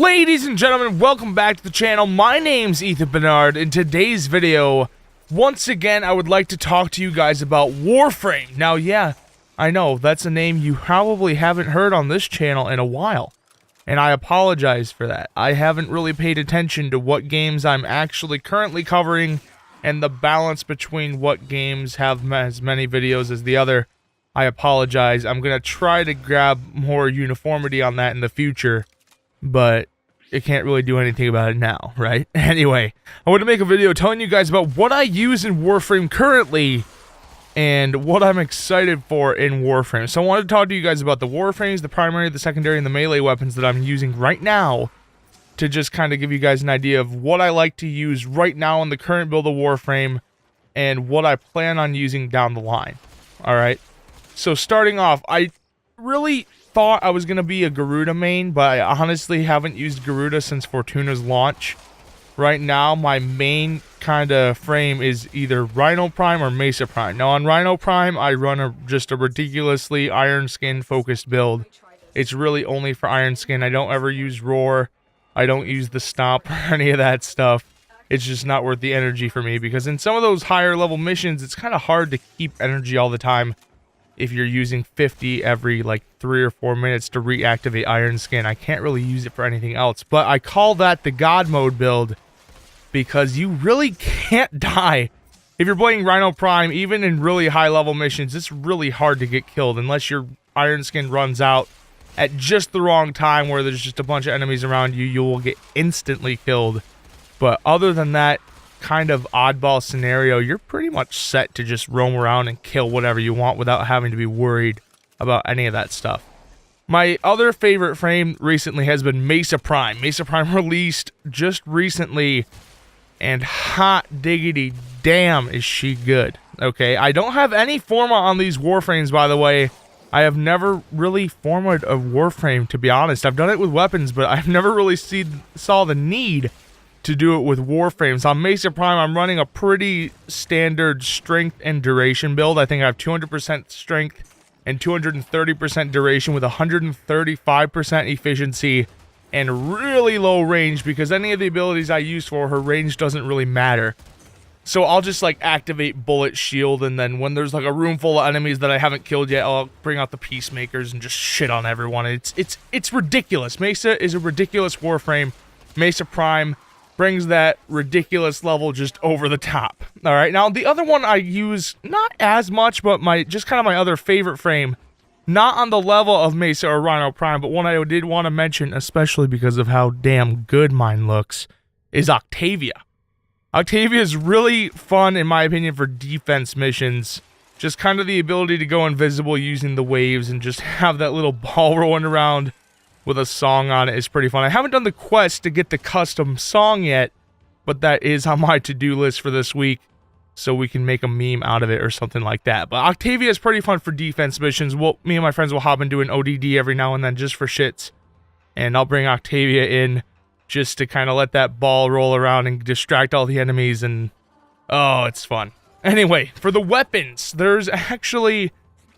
Ladies and gentlemen, welcome back to the channel. My name's Ethan Bernard. In today's video, once again, I would like to talk to you guys about Warframe. Now, yeah, I know, that's a name you probably haven't heard on this channel in a while. And I apologize for that. I haven't really paid attention to what games I'm actually currently covering and the balance between what games have as many videos as the other. I apologize. I'm going to try to grab more uniformity on that in the future, but I can't really do anything about it now, right? Anyway, I want to make a video telling you guys about what I use in Warframe currently and what I'm excited for in Warframe. So I wanted to talk to you guys about the Warframes, the primary, the secondary, and the melee weapons that I'm using right now to just kind of give you guys an idea of what I like to use right now in the current build of Warframe and what I plan on using down the line. Alright? So starting off, I really thought I was going to be a Garuda main, but I honestly haven't used Garuda since Fortuna's launch. Right now, my main kind of frame is either Rhino Prime or Mesa Prime. Now, on Rhino Prime, I run just a ridiculously Iron Skin focused build. It's really only for Iron Skin. I don't ever use Roar. I don't use the Stomp or any of that stuff. It's just not worth the energy for me, because in some of those higher level missions, it's kind of hard to keep energy all the time if you're using 50 every like 3 or 4 minutes to reactivate Iron Skin. I can't really use it for anything else, but I call that the God mode build because you really can't die. If you're playing Rhino Prime, even in really high level missions, it's really hard to get killed unless your Iron Skin runs out at just the wrong time where there's just a bunch of enemies around you. You will get instantly killed. But other than that kind of oddball scenario, you're pretty much set to just roam around and kill whatever you want without having to be worried about any of that stuff. My other favorite frame recently has been Mesa Prime. Mesa Prime released just recently, and hot diggity damn is she good. Okay, I don't have any forma on these Warframes, by the way. I have never really formed a Warframe, to be honest. I've done it with weapons, but I've never really saw the need to do it with Warframes. On Mesa Prime, I'm running a pretty standard strength and duration build. I think I have 200% strength and 230% duration with 135% efficiency and really low range, because any of the abilities I use for her, range doesn't really matter. So I'll just like activate Bullet Shield, and then when there's like a room full of enemies that I haven't killed yet, I'll bring out the Peacemakers and just shit on everyone. It's ridiculous. Mesa is a ridiculous Warframe. Mesa Prime brings that ridiculous level just over the top. All right, now the other one I use not as much, but just kind of my other favorite frame, not on the level of Mesa or Rhino Prime, but one I did want to mention, especially because of how damn good mine looks, is Octavia. Octavia is really fun, in my opinion, for defense missions. Just kind of the ability to go invisible using the waves and just have that little ball rolling around with a song on it is pretty fun. I haven't done the quest to get the custom song yet, but that is on my to-do list for this week, so we can make a meme out of it or something like that. But Octavia is pretty fun for defense missions. Me and my friends will hop into an ODD every now and then just for shits, and I'll bring Octavia in just to kind of let that ball roll around and distract all the enemies, and oh, it's fun. Anyway, for the weapons, there's actually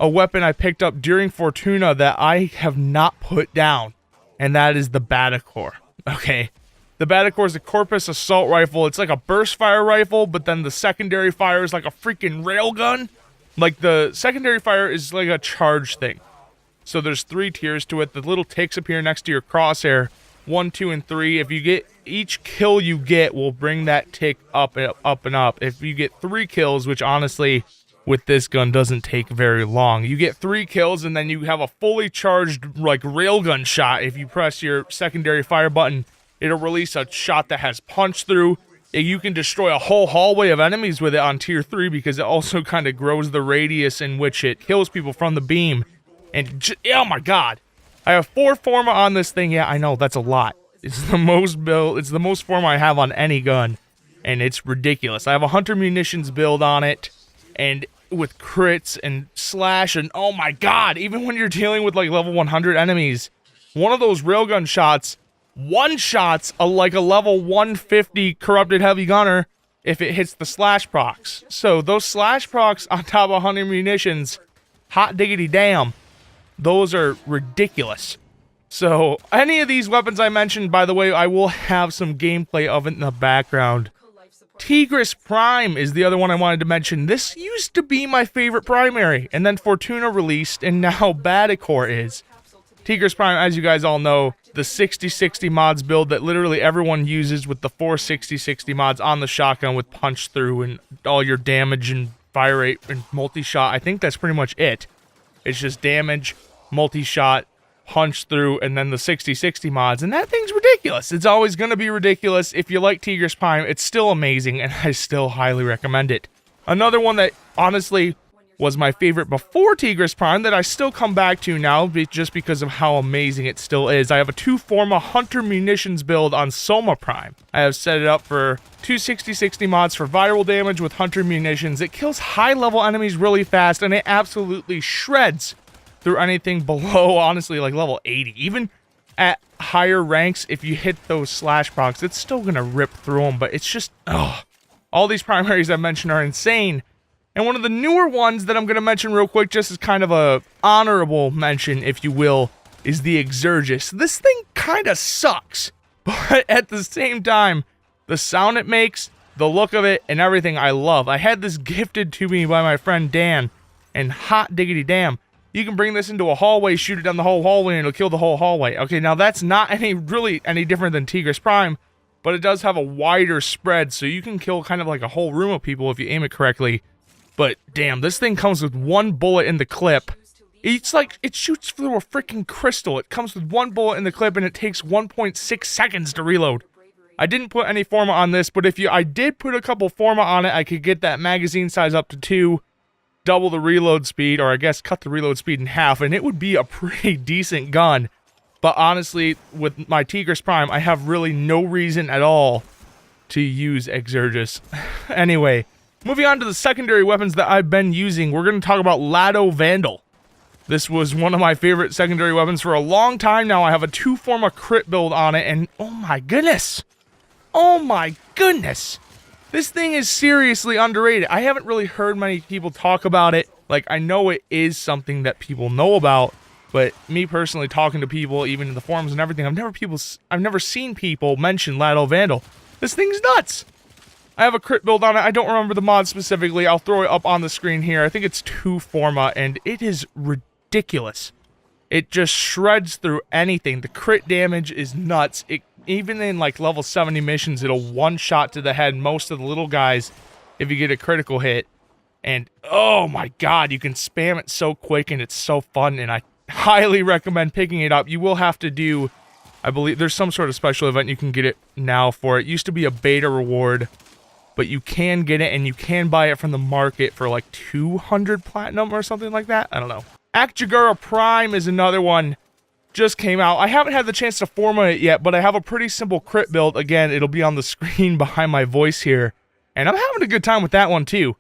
a weapon I picked up during Fortuna that I have not put down, and that is the Batacore. Okay, the Batacore is a Corpus assault rifle. It's like a burst fire rifle, but then the secondary fire is like a freaking railgun. Like, the secondary fire is like a charge thing. So there's 3 tiers to it. The little ticks appear next to your crosshair. 1, 2, and 3. If you get each kill you get will bring that tick up and up and up. If you get 3 kills, which honestly with this gun doesn't take very long, you get 3 kills and then you have a fully charged like railgun shot. If you press your secondary fire button, it'll release a shot that has punch through. You can destroy a whole hallway of enemies with it on tier 3, because it also kind of grows the radius in which it kills people from the beam. And oh my god, I have 4 forma on this thing. Yeah, I know, that's a lot. It's the most build. It's the most forma I have on any gun, and it's ridiculous. I have a Hunter Munitions build on it, and with crits and slash, and oh my god, even when you're dealing with like level 100 enemies, one of those railgun shots one-shots like a level 150 corrupted heavy gunner if it hits the slash procs. So those slash procs on top of Hunter Munitions, hot diggity damn, those are ridiculous. So, any of these weapons I mentioned, by the way, I will have some gameplay of it in the background. Tigris Prime is the other one I wanted to mention. This used to be my favorite primary, and then Fortuna released, and now Badacore is. Tigris Prime, as you guys all know, the 6060 mods build that literally everyone uses with the 4 6060 mods on the shotgun with punch through and all your damage and fire rate and multi-shot. I think that's pretty much it. It's just damage, multi-shot, punch through, and then the 6060 mods, and that thing's ridiculous. It's always going to be ridiculous. If you like Tigris Prime, it's still amazing, and I still highly recommend it. Another one that honestly was my favorite before Tigris Prime that I still come back to now just because of how amazing it still is. I have a 2-Forma Hunter Munitions build on Soma Prime. I have set it up for 2 6060 mods for viral damage with Hunter Munitions. It kills high-level enemies really fast, and it absolutely shreds through anything below, honestly, like level 80. Even at higher ranks, if you hit those slash procs, it's still gonna rip through them, but it's just, ugh. All these primaries I mentioned are insane. And one of the newer ones that I'm going to mention real quick, just as kind of a honorable mention, if you will, is the Exergis. This thing kind of sucks, but at the same time, the sound it makes, the look of it, and everything I love. I had this gifted to me by my friend Dan, and hot diggity damn, you can bring this into a hallway, shoot it down the whole hallway, and it'll kill the whole hallway. Okay, now that's not really any different than Tigris Prime, but it does have a wider spread, so you can kill kind of like a whole room of people if you aim it correctly. But damn, this thing comes with one bullet in the clip. It's like, it shoots through a freaking crystal. It comes with one bullet in the clip and it takes 1.6 seconds to reload. I didn't put any Forma on this, but if I did put a couple Forma on it, I could get that magazine size up to 2, double the reload speed, or I guess cut the reload speed in half, and it would be a pretty decent gun. But honestly, with my Tigris Prime, I have really no reason at all to use Exergis. Anyway, moving on to the secondary weapons that I've been using, we're going to talk about Lado Vandal. This was one of my favorite secondary weapons for a long time now. I have a 2-Forma crit build on it, and oh my goodness! Oh my goodness! This thing is seriously underrated. I haven't really heard many people talk about it. Like, I know it is something that people know about, but me personally, talking to people, even in the forums and everything, I've never seen people mention Lado Vandal. This thing's nuts! I have a crit build on it. I don't remember the mod specifically. I'll throw it up on the screen here. I think it's 2-Forma, and it is ridiculous. It just shreds through anything. The crit damage is nuts. Even in like level 70 missions, it'll one-shot to the head most of the little guys if you get a critical hit. And oh my god, you can spam it so quick, and it's so fun, and I highly recommend picking it up. You will have to do, I believe, there's some sort of special event you can get it now for. It used to be a beta reward, but you can get it, and you can buy it from the market for like 200 platinum or something like that. I don't know. Akjagura Prime is another one. Just came out. I haven't had the chance to Forma it yet, but I have a pretty simple crit build. Again, it'll be on the screen behind my voice here. And I'm having a good time with that one too.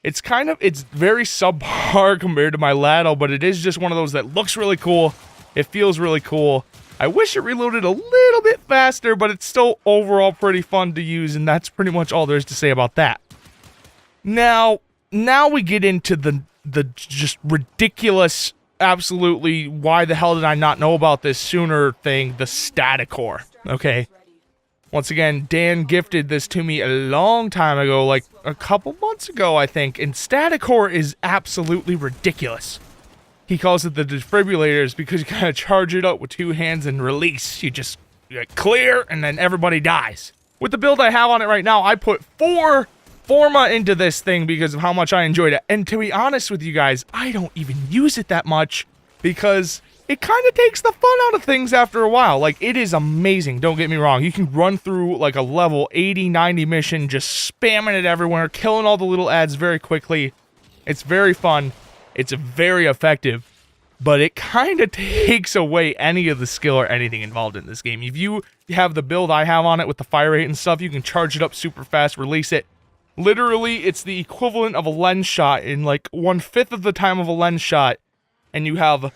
It's very subpar compared to my Lado, but it is just one of those that looks really cool. It feels really cool. I wish it reloaded a little bit faster, but it's still overall pretty fun to use, and that's pretty much all there is to say about that. Now we get into the just ridiculous, absolutely, why the hell did I not know about this sooner thing, the Staticore, okay? Once again, Dan gifted this to me a long time ago, like a couple months ago, I think, and Staticore is absolutely ridiculous. He calls it the defibrillators because you kind of charge it up with 2 hands and release. You just clear, and then everybody dies. With the build I have on it right now, I put 4 Forma into this thing because of how much I enjoyed it. And to be honest with you guys, I don't even use it that much because it kind of takes the fun out of things after a while. Like, it is amazing, don't get me wrong. You can run through like a level 80, 90 mission, just spamming it everywhere, killing all the little ads very quickly. It's very fun. It's very effective, but it kind of takes away any of the skill or anything involved in this game. If you have the build I have on it with the fire rate and stuff, you can charge it up super fast, release it. Literally, it's the equivalent of a lens shot in like 1/5 of the time of a lens shot, and you have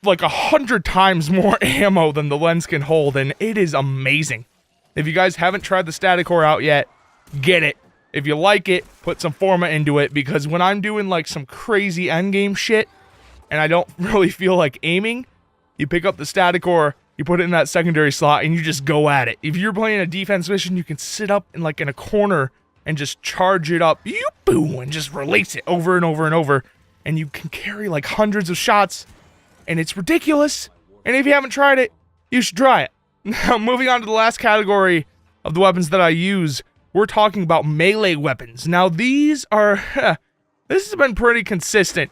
like 100 times more ammo than the lens can hold, and it is amazing. If you guys haven't tried the Staticore out yet, get it. If you like it, put some Forma into it, because when I'm doing like some crazy endgame shit, and I don't really feel like aiming, You pick up the static ore, you put it in that secondary slot, and you just go at it. If you're playing a defense mission, you can sit up in like in a corner and just charge it up, boom, and just release it over and over and over. And you can carry like hundreds of shots, and it's ridiculous. And if you haven't tried it, you should try it. Now, moving on to the last category of the weapons that I use, we're talking about melee weapons. Now, these are, this has been pretty consistent.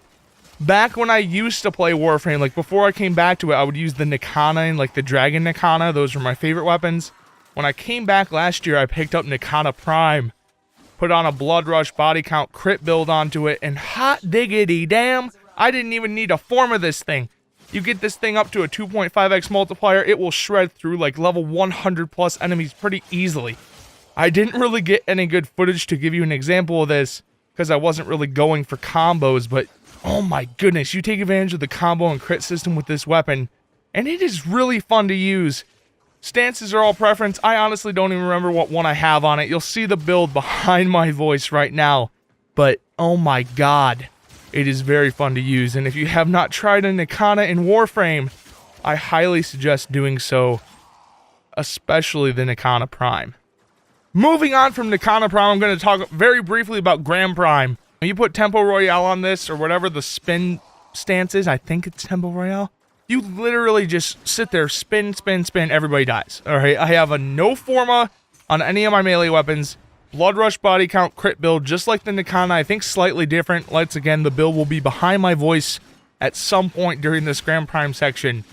Back when I used to play Warframe, like before I came back to it, I would use the Nikana and like the Dragon Nikana. Those were my favorite weapons. When I came back last year, I picked up Nikana Prime, put on a Blood Rush body count crit build onto it, and hot diggity damn, I didn't even need a form of this thing. You get this thing up to a 2.5x multiplier, it will shred through like level 100 plus enemies pretty easily. I didn't really get any good footage to give you an example of this because I wasn't really going for combos, but oh my goodness, you take advantage of the combo and crit system with this weapon, and it is really fun to use. Stances are all preference. I honestly don't even remember what one I have on it. You'll see the build behind my voice right now, but oh my god, it is very fun to use. And if you have not tried a Nikana in Warframe, I highly suggest doing so, especially the Nikana Prime. Moving on from Nikana Prime, I'm going to talk very briefly about Grand Prime. When you put Tempo Royale on this, or whatever the spin stance is, I think it's Tempo Royale, you literally just sit there, spin, spin, spin, everybody dies. Alright, I have a no forma on any of my melee weapons, Blood Rush body count crit build, just like the Nikana, I think slightly different. Once again, the build will be behind my voice at some point during this Grand Prime section.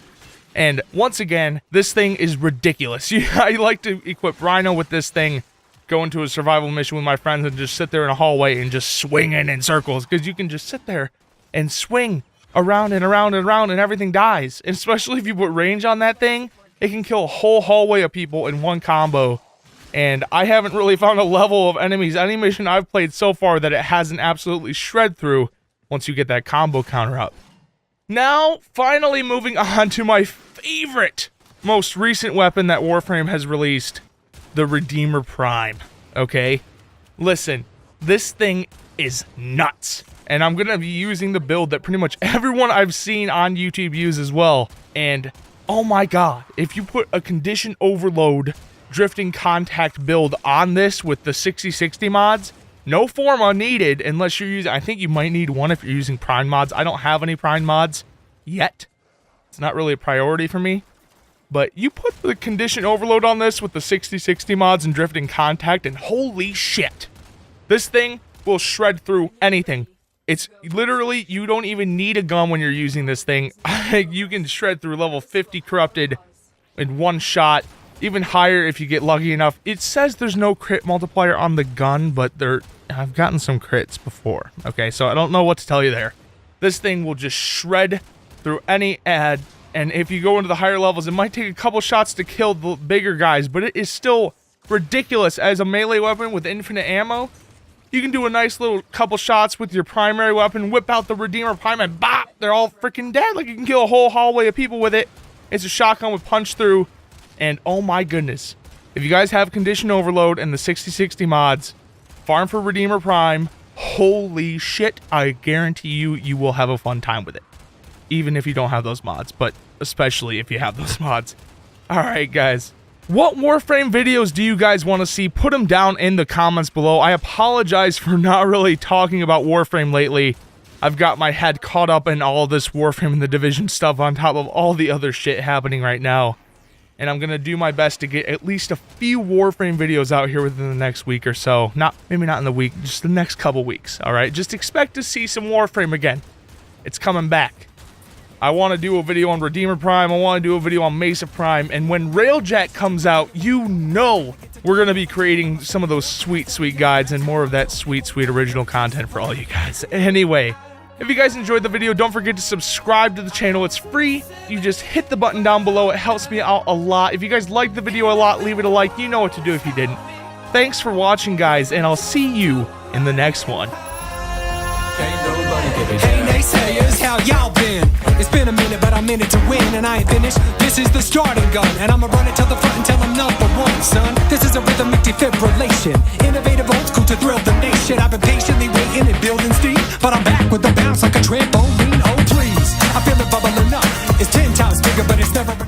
And once again, this thing is ridiculous. I like to equip Rhino with this thing, go into a survival mission with my friends and just sit there in a hallway and just swing in circles, because you can just sit there and swing around and around and around and everything dies. And especially if you put range on that thing, it can kill a whole hallway of people in one combo. And I haven't really found a level of enemies, any mission I've played so far, that it hasn't absolutely shred through once you get that combo counter up. Now, finally moving on to my favorite, most recent weapon that Warframe has released, the Redeemer Prime, okay? Listen, this thing is nuts, and I'm going to be using the build that pretty much everyone I've seen on YouTube use as well, and oh my god, if you put a condition overload drifting contact build on this with the 6060 mods, no forma needed unless you're using, I think you might need one if you're using Prime mods. I don't have any Prime mods yet. It's not really a priority for me. But you put the condition overload on this with the 6060 mods and drifting contact, and holy shit, this thing will shred through anything. It's literally, you don't even need a gun when you're using this thing. You can shred through level 50 corrupted in one shot, even higher if you get lucky enough. It says there's no crit multiplier on the gun, but I've gotten some crits before. Okay, so I don't know what to tell you there. This thing will just shred through any ad. And if you go into the higher levels, it might take a couple shots to kill the bigger guys, but it is still ridiculous as a melee weapon with infinite ammo. You can do a nice little couple shots with your primary weapon, whip out the Redeemer Prime, and bop, they're all freaking dead. Like, you can kill a whole hallway of people with it. It's a shotgun with punch through, and oh my goodness. If you guys have condition overload and the 6060 mods, farm for Redeemer Prime, holy shit, I guarantee you, you will have a fun time with it. Even if you don't have those mods, but especially if you have those mods. Alright guys, what Warframe videos do you guys want to see? Put them down in the comments below. I apologize for not really talking about Warframe lately. I've got my head caught up in all this Warframe and the Division stuff on top of all the other shit happening right now. And I'm going to do my best to get at least a few Warframe videos out here within the next week or so. Maybe not in the week, just the next couple weeks, alright? Just expect to see some Warframe again. It's coming back. I want to do a video on Redeemer Prime, I want to do a video on Mesa Prime, and when Railjack comes out, you know we're going to be creating some of those sweet, sweet guides and more of that sweet, sweet original content for all you guys. Anyway, if you guys enjoyed the video, don't forget to subscribe to the channel. It's free. You just hit the button down below. It helps me out a lot. If you guys liked the video a lot, leave it a like. You know what to do if you didn't. Thanks for watching, guys, and I'll see you in the next one. Hey naysayers, how y'all been? It's been a minute, but I'm in it to win, and I ain't finished. This is the starting gun, and I'ma run it till the front until I'm #1, son. This is a rhythmic defibrillation, innovative old school to thrill the nation. I've been patiently waiting and building steam, but I'm back with the bounce like a trampoline. Oh please, I feel it bubbling up. It's 10 times bigger, but never.